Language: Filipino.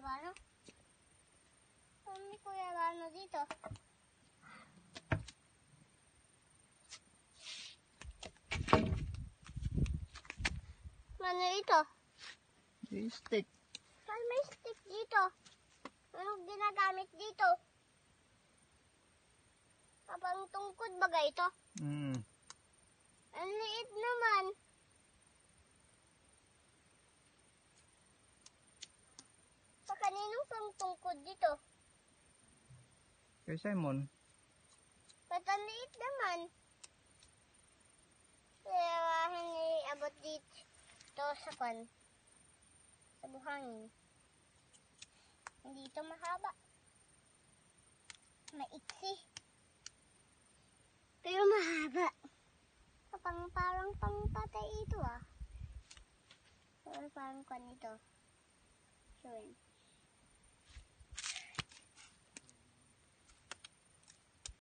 Bano? Ni Kuya Bano dito. Ano ito? Stick. Saan may stick dito? Anong ginagamit dito? Kapang tungkod ba ito? Ang liit naman. Sa kaninong pang tungkod dito? Kay Simon. Ba't ang liit naman? Kaya hindi abot dito sa kan. Sa buhangin. Hindi ito mahaba. Maiksi. Pero mahaba. Parang pangpatay ito ah. Parang kan ito. Sure.